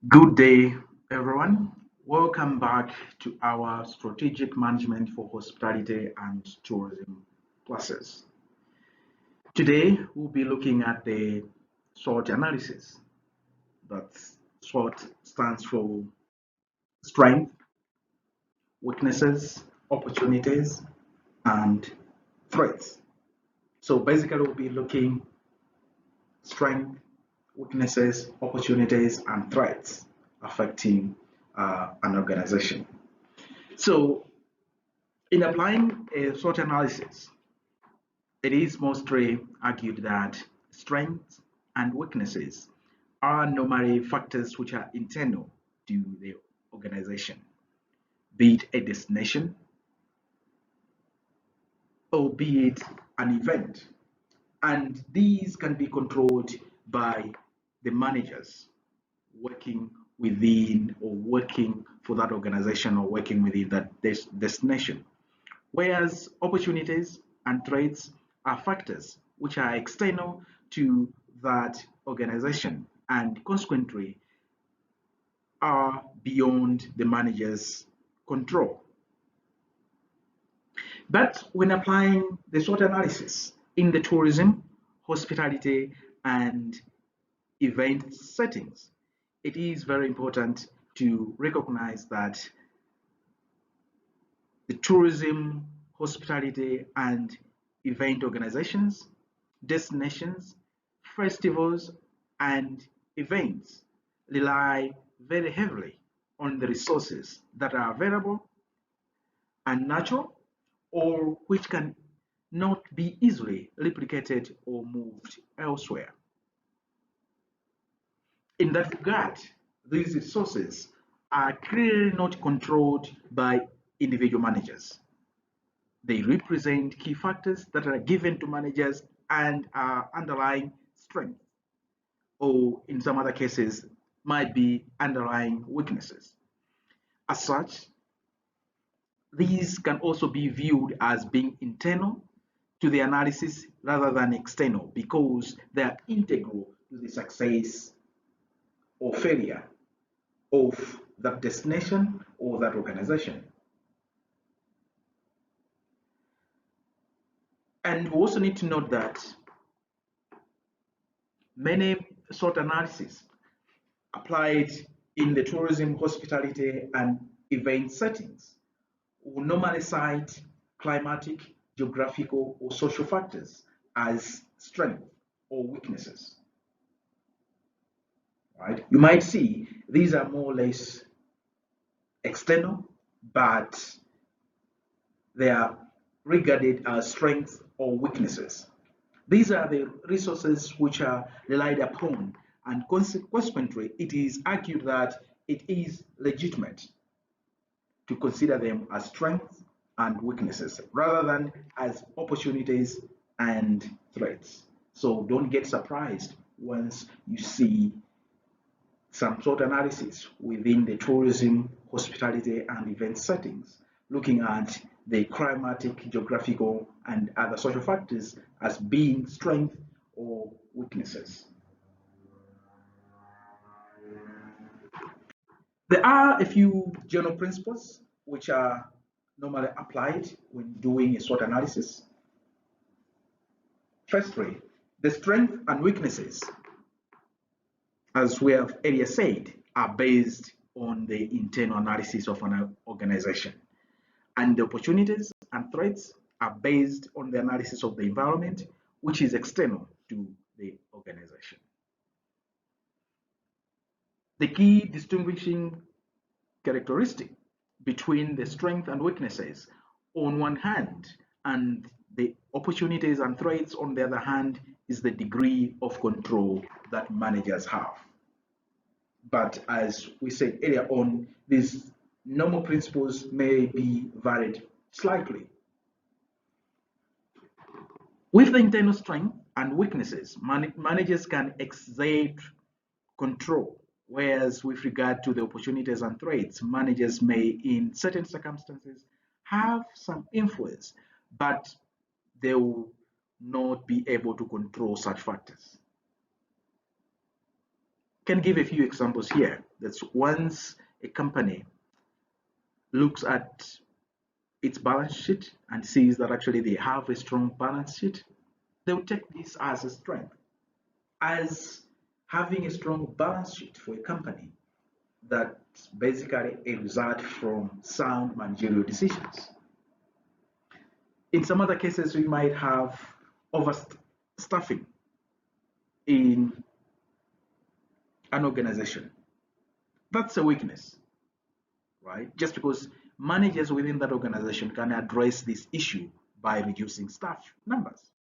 Good day, everyone. Welcome back to our Strategic Management for Hospitality and Tourism classes. Today, we'll be looking at the SWOT analysis. That SWOT stands for strength, weaknesses, opportunities, and threats. So basically, we'll be looking strength, weaknesses, opportunities, and threats affecting an organization. So in applying a SWOT analysis, it is mostly argued that strengths and weaknesses are normally factors which are internal to the organization, be it a destination or be it an event. And these can be controlled by the managers working within or working for that organization or working within that destination. Whereas opportunities and threats are factors which are external to that organization and consequently are beyond the manager's control. But when applying the SWOT analysis in the tourism, hospitality, and event settings, it is very important to recognize that the tourism, hospitality, and event organizations, destinations, festivals, and events rely very heavily on the resources that are available and natural or which can not be easily replicated or moved elsewhere. In that regard, these resources are clearly not controlled by individual managers. They represent key factors that are given to managers and are underlying strengths, or in some other cases, might be underlying weaknesses. As such, these can also be viewed as being internal to the analysis rather than external because they are integral to the success or failure of that destination or that organization. And we also need to note that many SWOT analyses applied in the tourism, hospitality, and event settings will normally cite climatic, geographical, or social factors as strengths or weaknesses. Right? You might see these are more or less external, but they are regarded as strengths or weaknesses. These are the resources which are relied upon, and consequently, it is argued that it is legitimate to consider them as strengths and weaknesses rather than as opportunities and threats. So don't get surprised once you see some SWOT analysis within the tourism, hospitality, and event settings, looking at the climatic, geographical, and other social factors as being strengths or weaknesses. There are a few general principles which are normally applied when doing a SWOT analysis. Firstly, the strengths and weaknesses, as we have earlier said, are based on the internal analysis of an organization. And the opportunities and threats are based on the analysis of the environment, which is external to the organization. The key distinguishing characteristic between the strengths and weaknesses on one hand and the opportunities and threats on the other hand is the degree of control that managers have. But as we said earlier on, these normal principles may be varied slightly. With the internal strength and weaknesses, managers can exert control, whereas with regard to the opportunities and threats, managers may, in certain circumstances, have some influence, but they will not be able to control such factors. Can give a few examples here. That's once a company looks at its balance sheet and sees that actually they have a strong balance sheet, they will take this as a strength, as having a strong balance sheet for a company. That's basically a result from sound managerial decisions. In some other cases, we might have overstaffing in an organization. That's a weakness, right? Just because managers within that organization can address this issue by reducing staff numbers.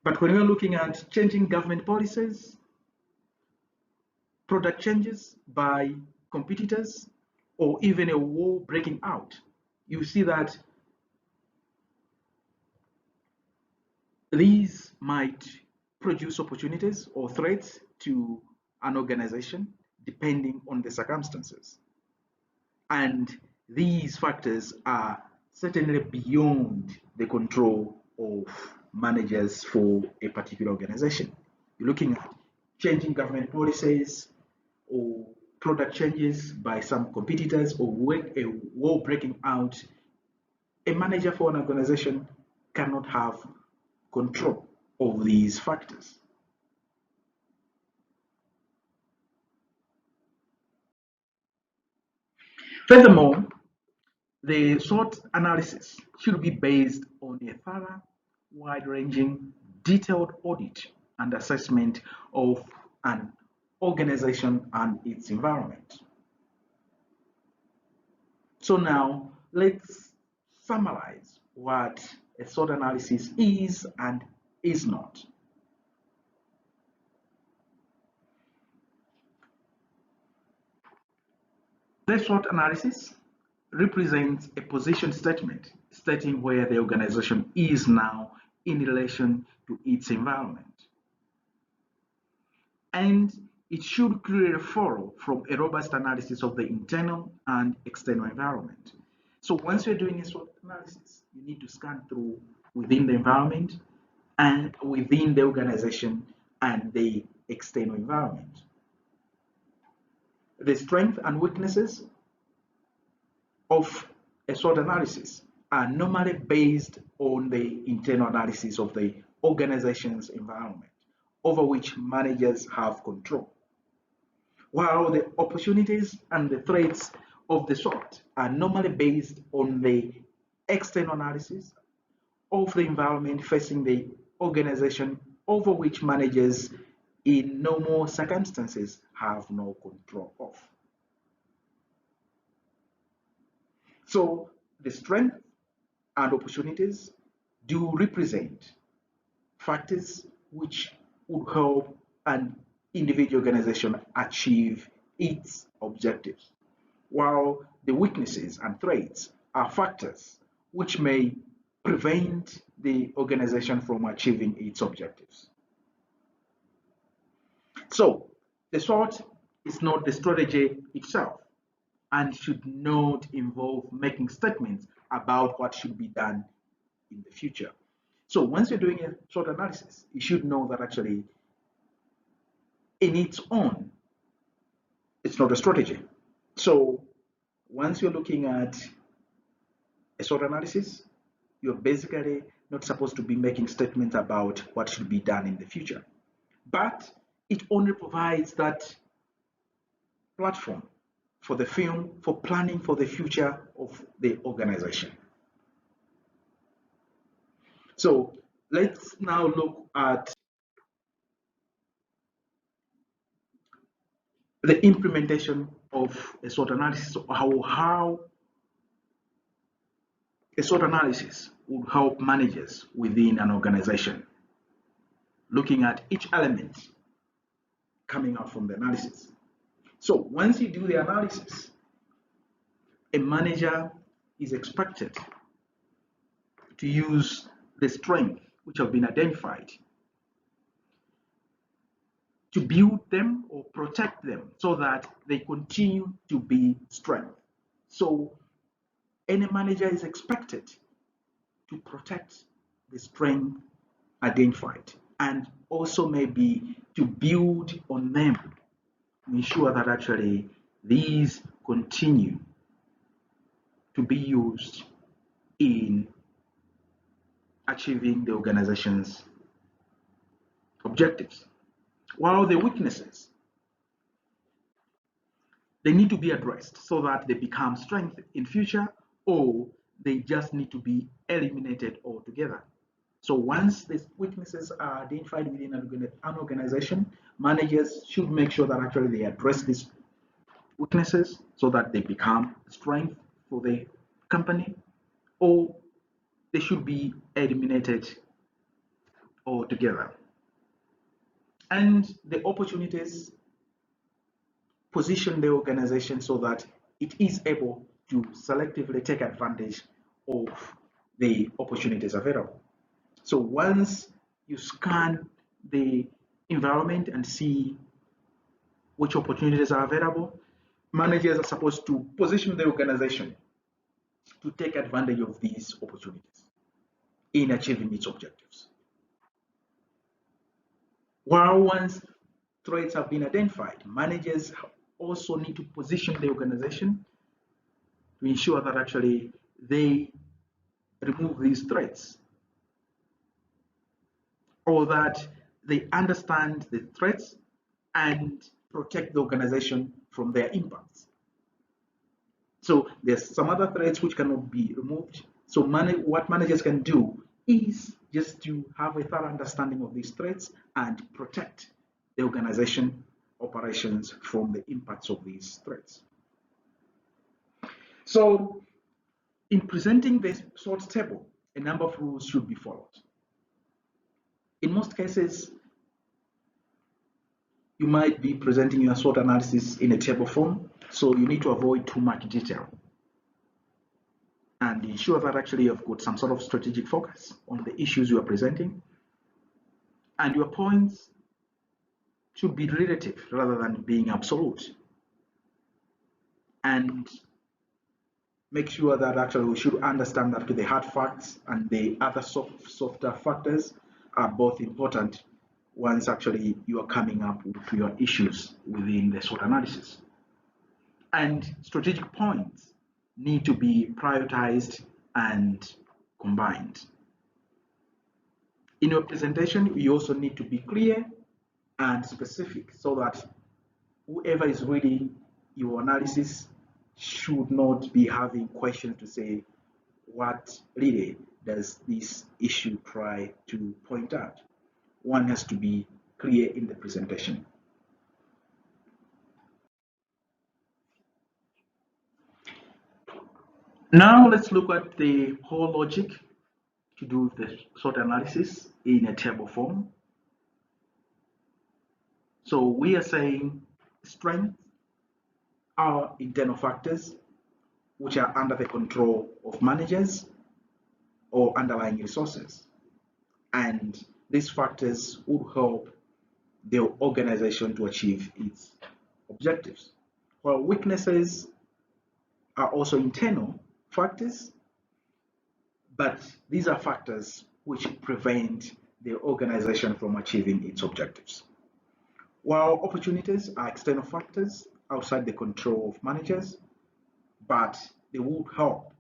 But when we're looking at changing government policies, product changes by competitors, or even a war breaking out, you see that these might produce opportunities or threats to an organization depending on the circumstances. And these factors are certainly beyond the control of managers for a particular organization. You're looking at changing government policies or product changes by some competitors or a war breaking out. A manager for an organization cannot have control of these factors. Furthermore, the SWOT analysis should be based on a thorough, wide-ranging, detailed audit and assessment of an organization and its environment. So now let's summarize what a SWOT analysis is and is not. The SWOT analysis represents a position statement stating where the organization is now in relation to its environment. And it should clearly follow from a robust analysis of the internal and external environment. So once you're doing a SWOT analysis, you need to scan through within the environment and within the organization and the external environment. The strengths and weaknesses of a SWOT analysis are normally based on the internal analysis of the organization's environment, over which managers have control. While the opportunities and the threats of the SWOT are normally based on the external analysis of the environment facing the organization, over which managers in normal circumstances have no control of. So the strength and opportunities do represent factors which would help an individual organization achieve its objectives, while the weaknesses and threats are factors which may prevent the organization from achieving its objectives. So the SWOT is not the strategy itself and should not involve making statements about what should be done in the future. So once you're doing a SWOT analysis, you should know that actually in its own, it's not a strategy. So once you're looking at a SWOT analysis, you're basically not supposed to be making statements about what should be done in the future. But it only provides that platform for the film for planning for the future of the organization. So let's now look at the implementation of a SWOT analysis, or how a SWOT analysis would help managers within an organization, looking at each element coming out from the analysis. So once you do the analysis, a manager is expected to use the strengths which have been identified to build them or protect them so that they continue to be strength. So any manager is expected to protect the strength identified and also may be to build on them to ensure that actually these continue to be used in achieving the organization's objectives. While the weaknesses, they need to be addressed so that they become strength in future, or they just need to be eliminated altogether. So once these weaknesses are identified within an organization, managers should make sure that actually they address these weaknesses so that they become strength for the company, or they should be eliminated altogether. And the opportunities position the organization so that it is able to selectively take advantage of the opportunities available. So once you scan the environment and see which opportunities are available, managers are supposed to position the organization to take advantage of these opportunities in achieving its objectives. While once threats have been identified, managers also need to position the organization to ensure that actually they remove these threats, or that they understand the threats and protect the organization from their impacts. So there's some other threats which cannot be removed. So what managers can do is just to have a thorough understanding of these threats and protect the organization operations from the impacts of these threats. So in presenting the SWOT table, a number of rules should be followed. In most cases, you might be presenting your SWOT analysis in a table form, so you need to avoid too much detail and ensure that actually you've got some sort of strategic focus on the issues you are presenting, and your points should be relative rather than being absolute. And make sure that actually we should understand that the hard facts and the other softer factors are both important once actually you are coming up with your issues within the SWOT analysis. And strategic points need to be prioritized and combined. In your presentation, you also need to be clear and specific so that whoever is reading your analysis should not be having questions to say, what really does this issue try to point out? One has to be clear in the presentation. Now let's look at the whole logic to do the SWOT analysis in a table form. So we are saying strengths are internal factors which are under the control of managers or underlying resources. And these factors would help the organization to achieve its objectives. While weaknesses are also internal factors, but these are factors which prevent the organization from achieving its objectives. While opportunities are external factors outside the control of managers, but they would help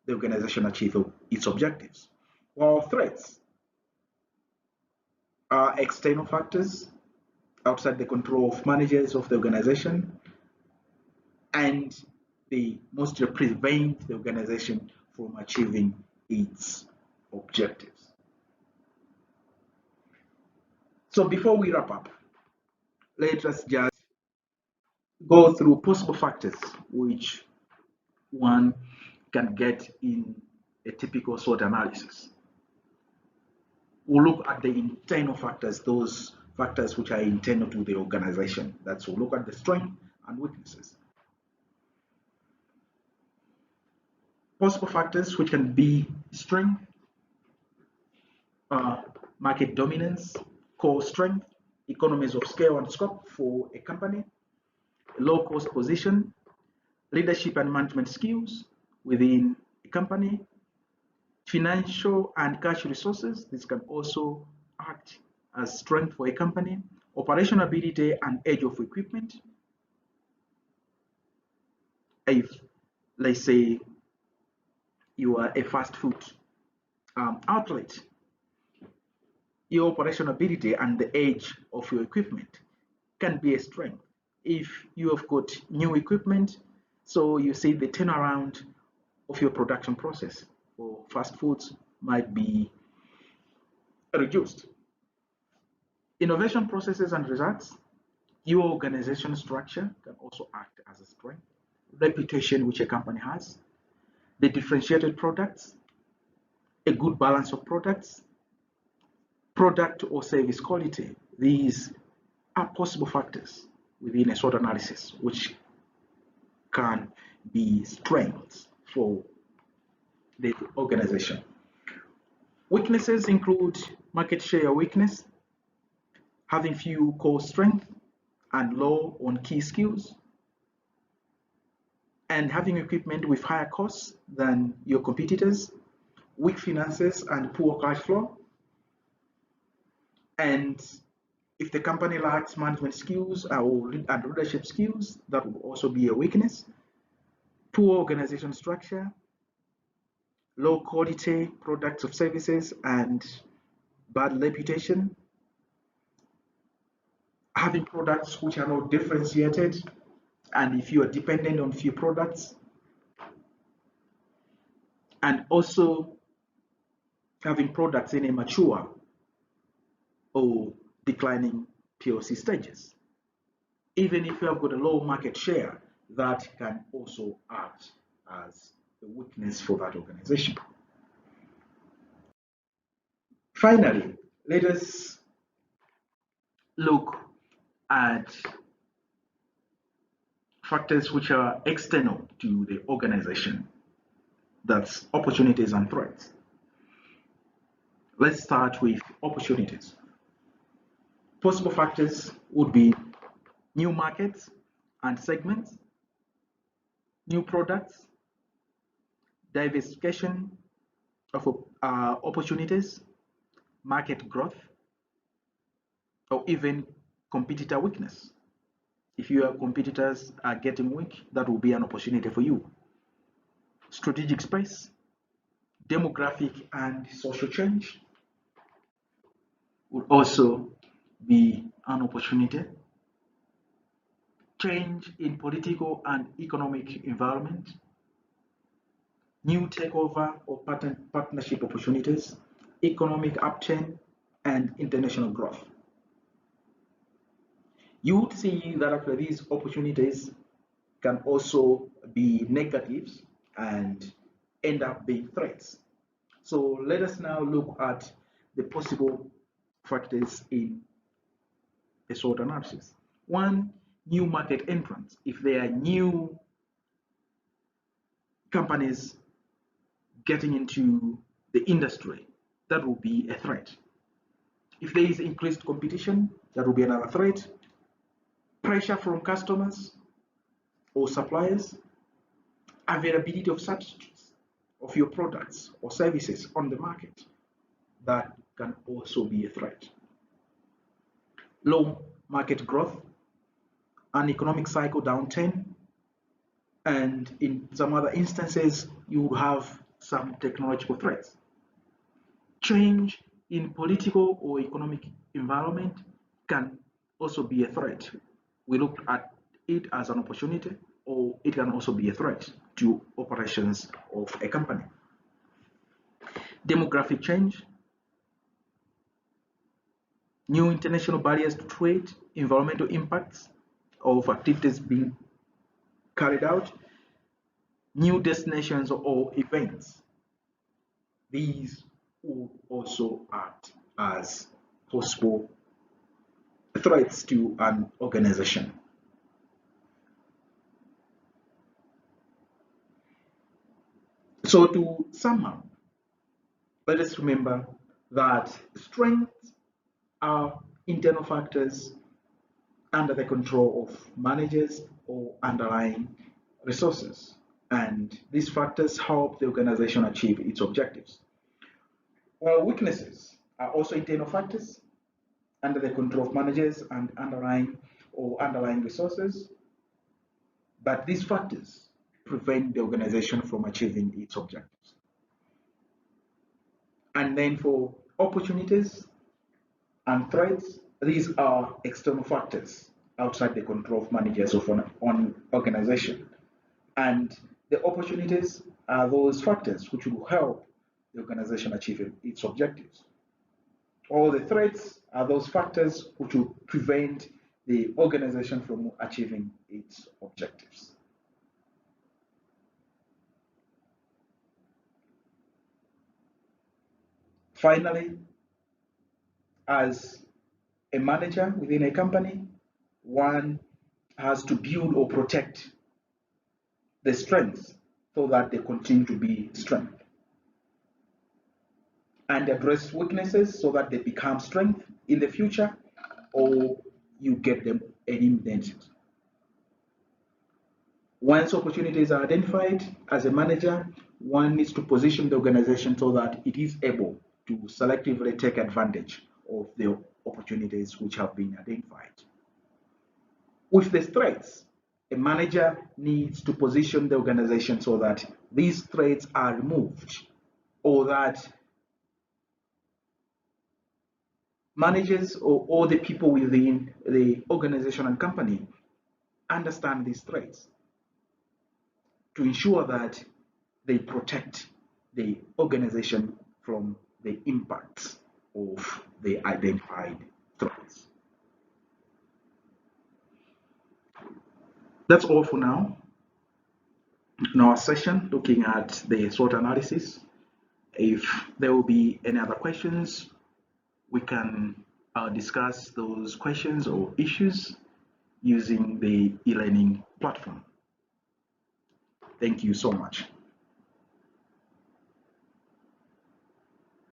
the organization achieve its objectives. While threats are external factors outside the control of managers of the organization, and they mostly prevent the organization from achieving its objectives. So before we wrap up, let us just go through possible factors which one can get in a typical SWOT analysis. We'll look at the internal factors, those factors which are internal to the organization. That's we'll look at the strengths and weaknesses. Possible factors which can be strength, market dominance, core strength, economies of scale and scope for a company, a low cost position, leadership and management skills within a company, financial and cash resources. This can also act as strength for a company: operational ability and age of equipment. If, let's say, you are a fast food outlet, your operational ability and the age of your equipment can be a strength. If you have got new equipment, so you see the turnaround of your production process for fast foods might be reduced. Innovation processes and results, your organization structure can also act as a strength. Reputation which a company has, the differentiated products, a good balance of products, product or service quality. These are possible factors within a SWOT analysis which can be strengths for the organization. Weaknesses include market share weakness, having few core strength and low on key skills, and having equipment with higher costs than your competitors, weak finances and poor cash flow. And if the company lacks management skills and leadership skills, that will also be a weakness. Poor organization structure, low quality products or services, and bad reputation. Having products which are not differentiated, and if you are dependent on few products, and also having products in a mature or declining POC stages. Even if you have got a low market share, that can also act as a weakness for that organization. Finally, let us look at factors which are external to the organization. That's opportunities and threats. Let's start with opportunities. Possible factors would be new markets and segments, new products, diversification of opportunities, market growth, or even competitor weakness. If your competitors are getting weak, that will be an opportunity for you. Strategic space, demographic and social change would also be an opportunity. Change in political and economic environment, new takeover or partnership opportunities, economic upturn, and international growth. You would see that actually these opportunities can also be negatives and end up being threats. So let us now look at the possible factors in a SWOT analysis. One, new market entrants. If there are new companies getting into the industry, that will be a threat. If there is increased competition, that will be another threat. Pressure from customers or suppliers, availability of substitutes of your products or services on the market, that can also be a threat. Low market growth, an economic cycle downturn, and in some other instances, you will have some technological threats. Change in political or economic environment can also be a threat. We look at it as an opportunity, or it can also be a threat to operations of a company. Demographic change, new international barriers to trade, environmental impacts of activities being carried out, new destinations or events. These will also act as possible threats to an organization. So to sum up, let us remember that strengths are internal factors under the control of managers or underlying resources, and these factors help the organization achieve its objectives. While weaknesses are also internal factors under the control of managers and underlying resources. But these factors prevent the organization from achieving its objectives. And then for opportunities and threats, these are external factors outside the control of managers of an organization. And the opportunities are those factors which will help the organization achieve its objectives. All the threats are those factors which will prevent the organization from achieving its objectives. Finally, as a manager within a company, one has to build or protect the strengths so that they continue to be strength, and address weaknesses so that they become strength in the future, or you get them eliminated. Once opportunities are identified as a manager, one needs to position the organization so that it is able to selectively take advantage of the opportunities which have been identified. With the threats, a manager needs to position the organization so that these threats are removed, or that managers or all the people within the organization and company understand these threats to ensure that they protect the organization from the impacts of the identified threats. That's all for now in our session looking at the SWOT analysis. If there will be any other questions, we can discuss those questions or issues using the e-learning platform. Thank you so much.